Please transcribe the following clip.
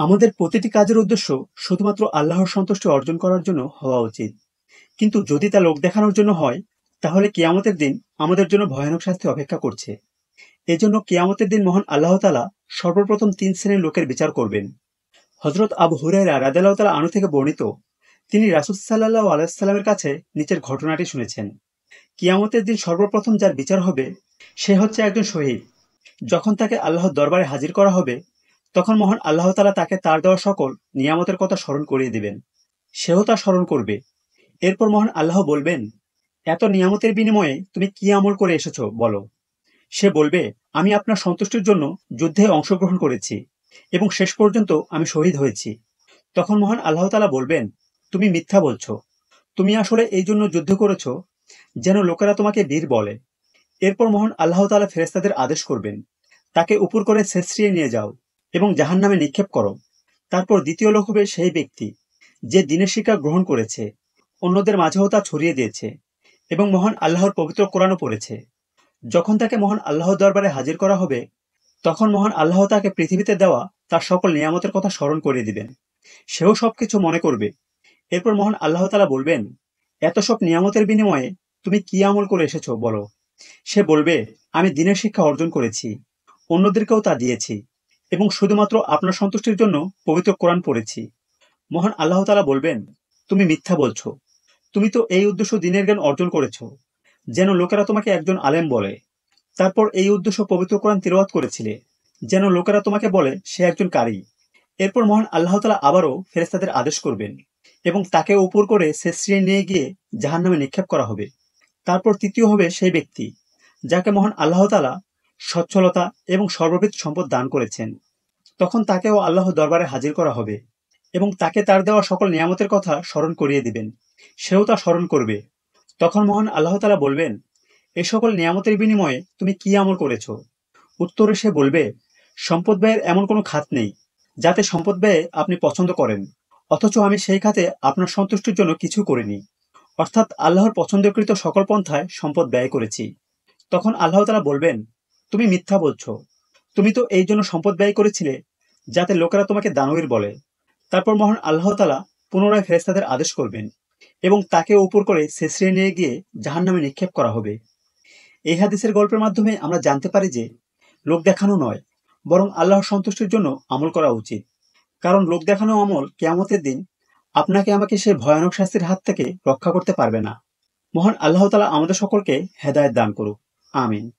আমাদের প্রতিটি কাজের উদ্দেশ্য শুধুমাত্র আল্লাহর সন্তুষ্টি অর্জন করার জন্য হওয়া উচিত। কিন্তু যদি তা লোক দেখানোর জন্য হয়, তাহলে কিয়ামতের দিন আমাদের জন্য ভয়ানক শাস্তি অপেক্ষা করছে। এজন্য কিয়ামতের দিন মহান আল্লাহ তাআলা সর্বপ্রথম ৩ শ্রেণীর লোকের বিচার করবেন। হযরত আবু হুরায়রা রাদিয়াল্লাহু তাআলা আনহু থেকে বর্ণিত, তিনি রাসূল সাল্লাল্লাহু আলাইহি ওয়াসাল্লামের কাছে নিচের ঘটনাটি শুনেছেন। কিয়ামতের দিন সর্বপ্রথম যার বিচার হবে, সে হচ্ছে একজন শহীদ। যখন তাকে আল্লাহর দরবারে হাজির করা হবে, তখন মহান আল্লাহ তাআলা তাকে তার দেওয়া সকল নিয়ামতের কথা স্মরণ করিয়ে দিবেন। সেও তা স্মরণ করবে। এরপর মহান আল্লাহ বলবেন, এত নিয়ামতের বিনিময়ে তুমি কি আমল করে এসেছো বলো। সে বলবে, আমি আপনার সন্তুষ্টির জন্য যুদ্ধে অংশগ্রহণ করেছি এবং শেষ পর্যন্ত আমি শহীদ হয়েছি। তখন মহান আল্লাহ তাআলা বলবেন, তুমি মিথ্যা বলছো। তুমি আসলে এই জন্য যুদ্ধ করেছো যেন লোকেরা তোমাকে বীর বলে। এরপর মহান আল্লাহ তাআলা ফেরেশতাদের আদেশ করবেন, তাকে উপর করে ছেঁচড়িয়ে নিয়ে যাও এবং জাহান্নামে নিক্ষেপ করো। তারপর দ্বিতীয় লোক হবে সেই ব্যক্তি যে দ্বীনের শিক্ষা গ্রহণ করেছে, অন্যদের মাঝেও তা ছড়িয়ে দিয়েছে এবং মহান আল্লাহর পবিত্র কোরআনও পড়েছে। যখন তাকে মহান আল্লাহর দরবারে হাজির করা হবে, তখন মহান আল্লাহ তাকে পৃথিবীতে দেওয়া তার সকল নিয়ামতের কথা স্মরণ করিয়ে দিবেন। সেও সবকিছু মনে করবে। এরপর মহান আল্লাহ তাআলা বলবেন, এত সব নিয়ামতের বিনিময়ে তুমি কি আমল করে এসেছো বলো। সে বলবে, আমি দ্বীনের শিক্ষা অর্জন করেছি, অন্যদেরকেও তা দিয়েছি এবং শুধুমাত্র আপনার সন্তুষ্টির জন্য পবিত্র কোরআন পড়েছি। মহান আল্লাহ তাআলা বলবেন, তুমি মিথ্যা বলছো। তুমি তো এই উদ্দেশ্য দ্বীনের জ্ঞান অর্জন করেছো যেন লোকেরা তোমাকে একজন আলেম বলে। তারপর এই উদ্দেশ্য পবিত্র কোরআন তিলাওয়াত করেছিলে যেন লোকেরা তোমাকে বলে সে একজন কারি। এরপর মহান আল্লাহ তাআলা আবারও ফেরেশতাদের আদেশ করবেন এবং তাকে উপর করে ছেঁচড়িয়ে নিয়ে গিয়ে জাহান্নামে নিক্ষেপ করা হবে। তারপর তৃতীয় হবে সেই ব্যক্তি যাকে মহান আল্লাহ তাআলা সচ্ছলতা এবং সর্ববিধ সম্পদ দান করেছেন। তখন তাকেও আল্লাহর দরবারে হাজির করা হবে এবং তাকে তার দেওয়া সকল নিয়ামতের কথা স্মরণ করিয়ে দিবেন। সেও তা স্মরণ করবে। তখন মহান আল্লাহ তাআলা বলবেন, এই সকল নিয়ামতের বিনিময়ে তুমি কি আমল করেছো। উত্তরে সে বলবে, সম্পদ ব্যয়ের এমন কোনো খাত নেই যাতে সম্পদ ব্যয়ে আপনি পছন্দ করেন, অথচ আমি সেই খাতে আপনার সন্তুষ্টির জন্য কিছু করিনি। অর্থাৎ আল্লাহর পছন্দকৃত সকল পন্থায় সম্পদ ব্যয় করেছি। তখন আল্লাহ তাআলা বলবেন, তুমি মিথ্যা বলছো। তুমি তো এই জন্য সম্পদ ব্যয় করেছিলে যাতে লোকেরা তোমাকে দানবীর বলে। তারপর মহান আল্লাহ তাআলা পুনরায় ফেরেশতাদের আদেশ করবেন এবং তাকে উপর করে ছেঁচড়িয়ে নিয়ে গিয়ে জাহান্নামে নিক্ষেপ করা হবে। এই হাদিসের গল্পের মাধ্যমে আমরা জানতে পারি যে লোক দেখানো নয়, বরং আল্লাহর সন্তুষ্টির জন্য আমল করা উচিত। কারণ লোক দেখানো আমল কিয়ামতের দিন আপনাকে আমাকে সেই ভয়ানক শাস্তির হাত থেকে রক্ষা করতে পারবে না। মহান আল্লাহ তাআলা আমাদের সকলকে হেদায়েত দান করুক। আমিন।